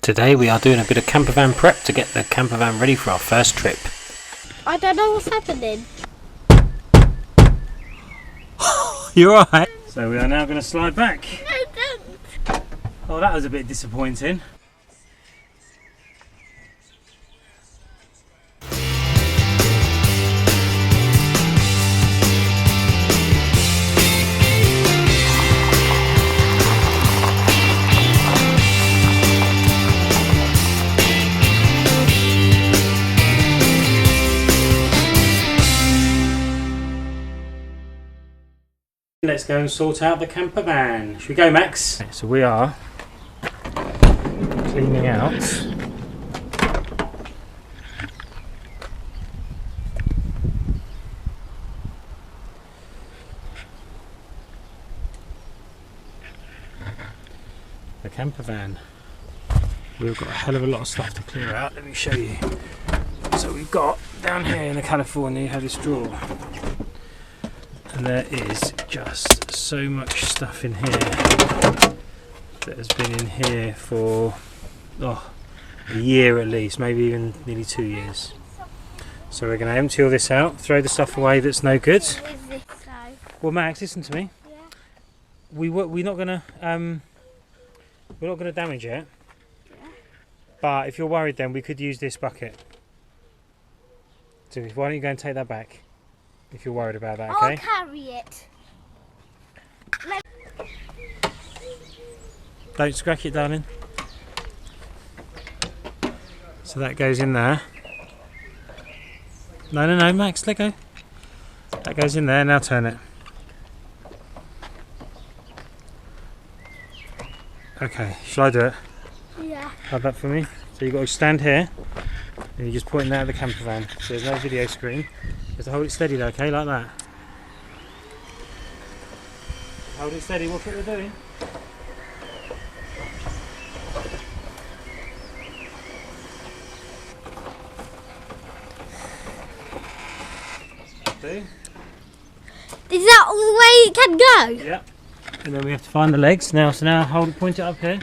Today we are doing a bit of campervan prep to get the campervan ready for our first trip. I don't know what's happening. You're alright. So we are now going to slide back. No, don't. Oh, that was a bit disappointing. Let's go and sort out the campervan. Should we go, Max? So we are cleaning out the campervan. We've got a hell of a lot of stuff to clear out. Let me show you. So we've got down here in the California, you have this drawer. And there is just so much stuff in here that has been in here for a year at least, maybe even nearly 2 years. So we're going to empty all this out, throw the stuff away that's no good. What is this though? Well, Max, listen to me. Yeah. We're not going to damage it. Yeah. But if you're worried, then we could use this bucket. So why don't you go and take that back? If you're worried about that, okay? I'll carry it. Don't scratch it, darling. So that goes in there. No, Max, let go. That goes in there, now turn it. Okay, shall I do it? Yeah. Hold that for me. So you've got to stand here and you're just pointing that at the campervan. So there's no video screen. You have to hold it steady though, okay, like that. Hold it steady, watch what we're doing. See? Is that all the way it can go? Yep. And then we have to find the legs now, so now hold it, point it up here.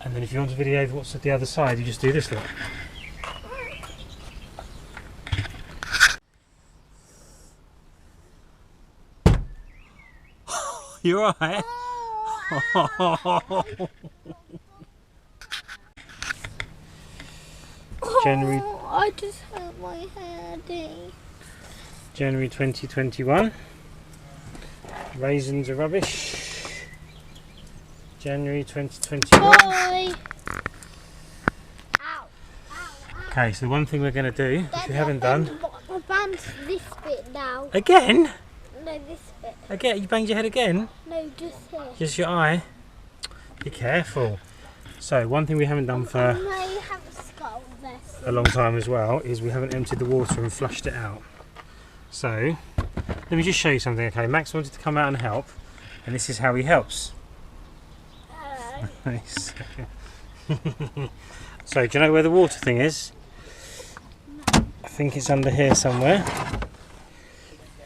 And then if you want to video what's at the other side, you just do this look. You're alright? January. Oh, I just hurt my head. January 2021. Raisins are rubbish. January 2021. Bye. Ow. Okay, so one thing we're going to do, if you haven't done. My band's this bit now. Again? No, this bit. Again? You banged your head again? No, just here. Just your eye? Be careful. So, one thing we haven't done for I may have a skull there. a long time as well is we haven't emptied the water and flushed it out. So, let me just show you something, okay? Max wanted to come out and help, and this is how he helps. Nice. So, do you know where the water thing is? No. I think it's under here somewhere.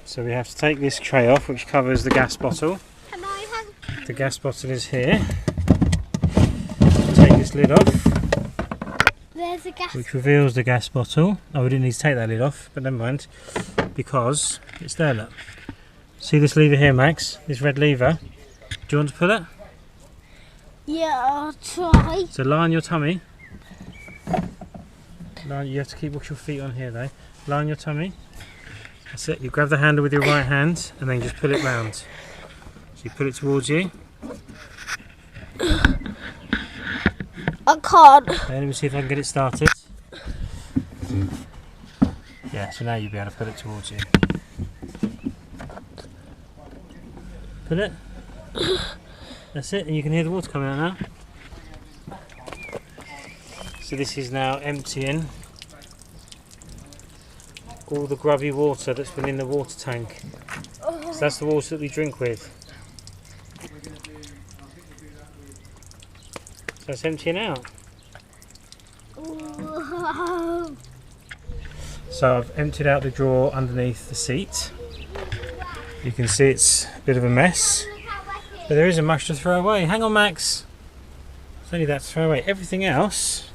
So we have to take this tray off, which covers the gas bottle. Can I have... The gas bottle is here. Take this lid off, There's a gas... which reveals the gas bottle. Oh, we didn't need to take that lid off, but never mind, because it's there, look. See this lever here, Max? This red lever? Do you want to pull it? Yeah, I'll try. So lie on your tummy. You have to keep your feet on here though. Lie on your tummy. That's it. You grab the handle with your right hand and then just pull it round. So you pull it towards you. I can't. Okay, let me see if I can get it started. Yeah, so now you'll be able to pull it towards you. Pull it. That's it, and you can hear the water coming out now. So this is now emptying all the grubby water that's been in the water tank. So that's the water that we drink with. So it's emptying out. So I've emptied out the drawer underneath the seat. You can see it's a bit of a mess, but there isn't much to throw away. Hang on, Max. It's only that to throw away. Everything else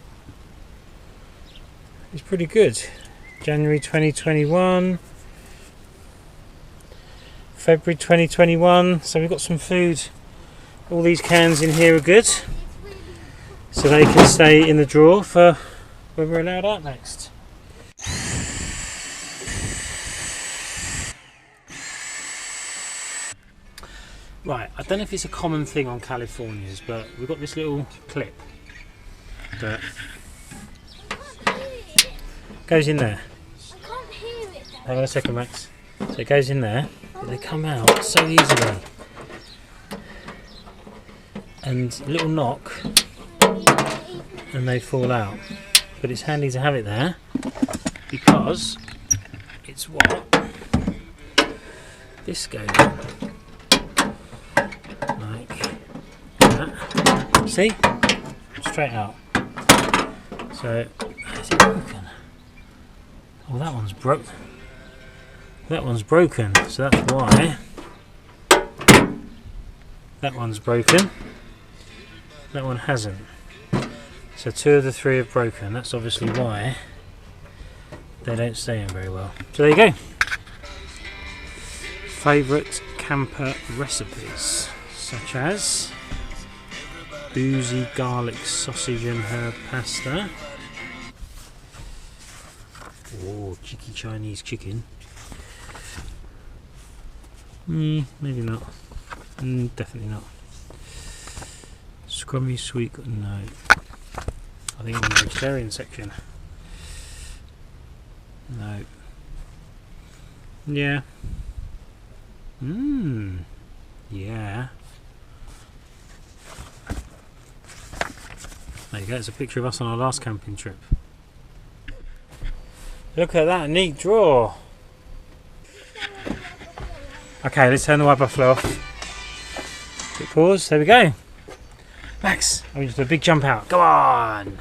is pretty good. January 2021, February 2021. So we've got some food. All these cans in here are good, so they can stay in the drawer for when we're allowed out next. Right, I don't know if it's a common thing on Californias, but we've got this little clip that goes in there. I can't hear it. Hang on a second, Max. So it goes in there, but they come out so easily. And a little knock, and they fall out. But it's handy to have it there because it's what this goes in. See? Straight out. So, is it broken? Oh, that one's broke. That one's broken, so that's why. That one's broken. That one hasn't. So 2 of the 3 have broken. That's obviously why they don't stay in very well. So there you go. Favourite camper recipes, such as boozy garlic sausage and herb pasta. Oh, cheeky Chinese chicken. Maybe not. Definitely not. Scrummy sweet, no. I think I'm in the vegetarian section. No. Yeah. Yeah. There you go, it's a picture of us on our last camping trip. Look at that neat drawer. Okay, let's turn the wiper flow off. Quick pause, there we go. Max, I want you to do a big jump out. Go on!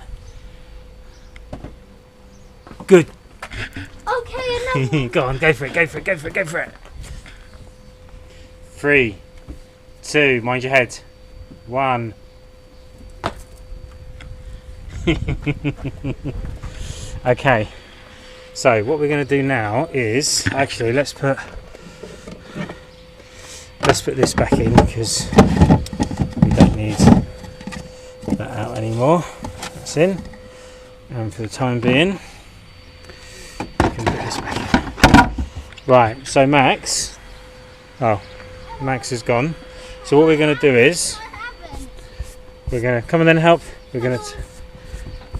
Good. Okay, Go on, go for it, go for it, go for it, go for it. 3, 2, mind your head. 1. Okay, so what we're going to do now is actually let's put this back in because we don't need that out anymore. That's in, and for the time being we can put this back in. Right, so Max is gone, so what we're going to do is we're going to come and then help.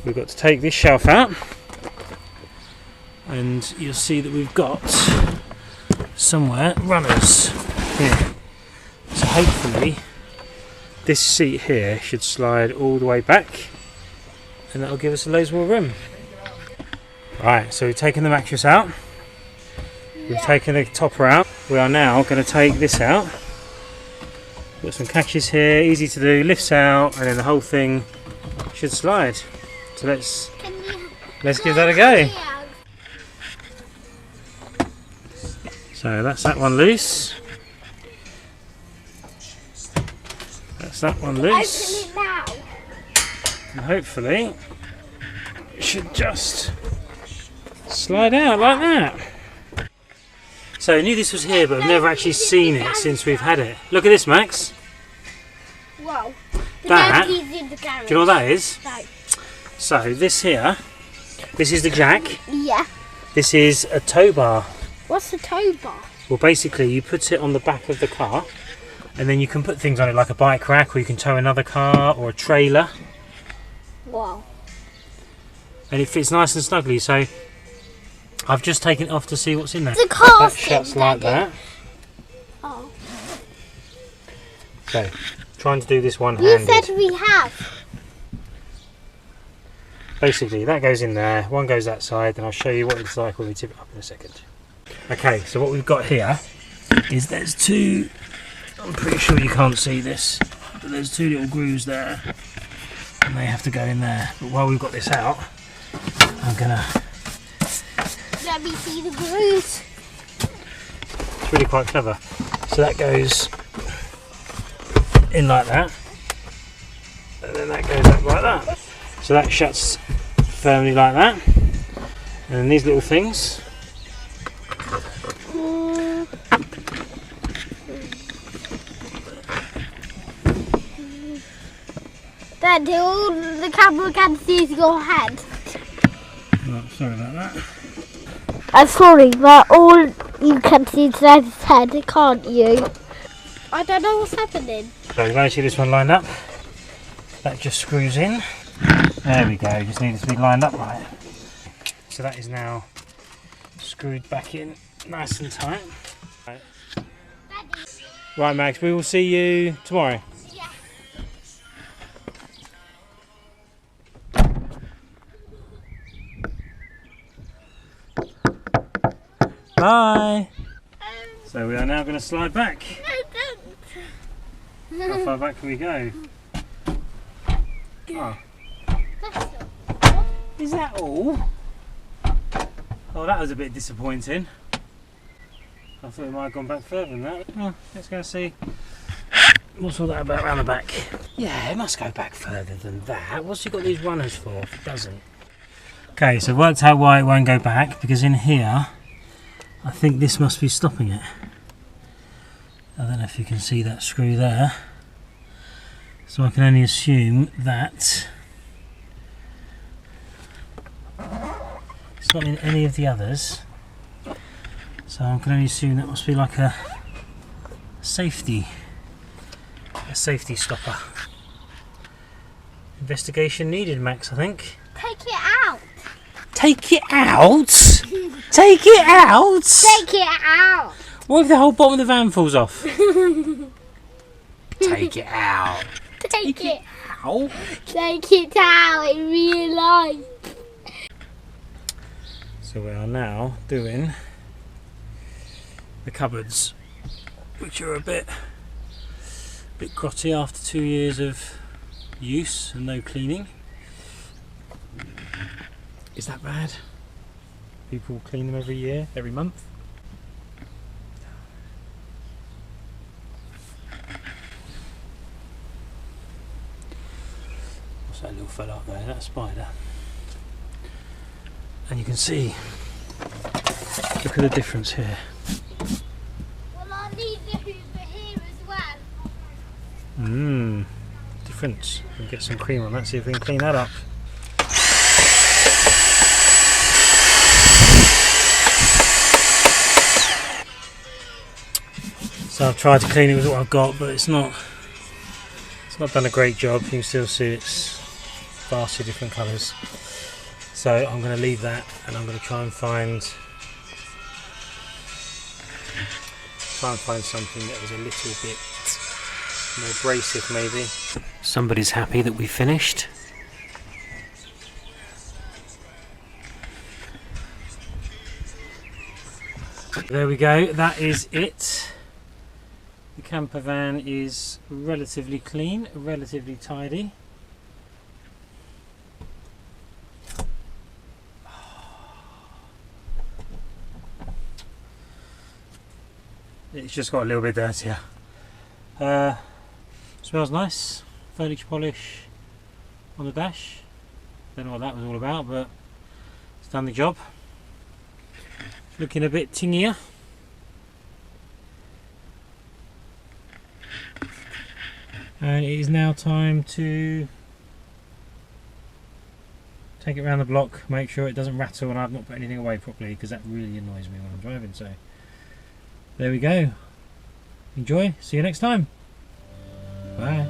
We've got to take this shelf out, and you'll see that we've got somewhere runners here. So hopefully this seat here should slide all the way back, and that'll give us loads more room. Right, so we've taken the mattress out, we've taken the topper out. We are now going to take this out. Got some catches here, easy to do, lifts out, and then the whole thing should slide. So let's give that a go. So that's that one loose. That's that one loose. Open it now. And hopefully it should just slide out like that. So I knew this was here, but I've never actually seen it since we've had it. Look at this, Max. Whoa. That, do you know what that is? No. So this here, this is the jack. Yeah. This is a tow bar. What's a tow bar? Well, basically you put it on the back of the car, and then you can put things on it like a bike rack, or you can tow another car or a trailer. Wow. And it fits nice and snugly. So I've just taken it off to see what's in there. It's a car That shuts like that. Oh. So trying to do this You one-handed. said we have. Basically that goes in there, one goes that side, and I'll show you what it's like when we tip it up in a second. Okay, so what we've got here is there's 2, I'm pretty sure you can't see this, but there's 2 little grooves there, and they have to go in there. But while we've got this out, I'm gonna Let me see the grooves. It's really quite clever. So that goes in like that, and then that goes up like that. So that shuts firmly like that. And then these little things. Dad, all the camera can see is your head. Oh, sorry about that. I'm sorry, but all you can see is Dad's head, can't you? I don't know what's happening. So you managed to get this one lined up. That just screws in. There we go, just needs to be lined up right. So that is now screwed back in nice and tight. Right Max, we will see you tomorrow. Bye! So we are now going to slide back. No, How far back can we go? Oh. Is that all? Oh, that was a bit disappointing. I thought we might have gone back further than that. Oh, let's go see. What's all that about around the back? Yeah, it must go back further than that. What's you got these runners for if it doesn't? Okay, so I've worked out why it won't go back, because in here I think this must be stopping it. I don't know if you can see that screw there. So I can only assume that it's not in any of the others. So I can only assume that must be like a safety stopper. Investigation needed, Max, I think. take it out. Take it out? Take it out? Take it out. What if the whole bottom of the van falls off? Take it out. Take it out. Take it out in real life. So we are now doing the cupboards, which are a bit grotty after 2 years of use and no cleaning. Is that bad? People clean them every year, every month. What's that little fella up there? That spider. And you can see, look at the difference here. Well, I need the Hoover here as well. Difference. We'll get some cream on that, see if we can clean that up. So I've tried to clean it with what I've got, but it's not done a great job. You can still see it's vastly different colours. So I'm going to leave that, and I'm going to try and find something that was a little bit more abrasive, maybe. Somebody's happy that we finished. There we go, that is it. The camper van is relatively clean, relatively tidy. It's just got a little bit dirtier. Smells nice. Furniture polish on the dash. Don't know what that was all about, but it's done the job. Looking a bit tingier. And it is now time to take it around the block, make sure it doesn't rattle, and I've not put anything away properly because that really annoys me when I'm driving. So there we go. Enjoy. See you next time. Bye.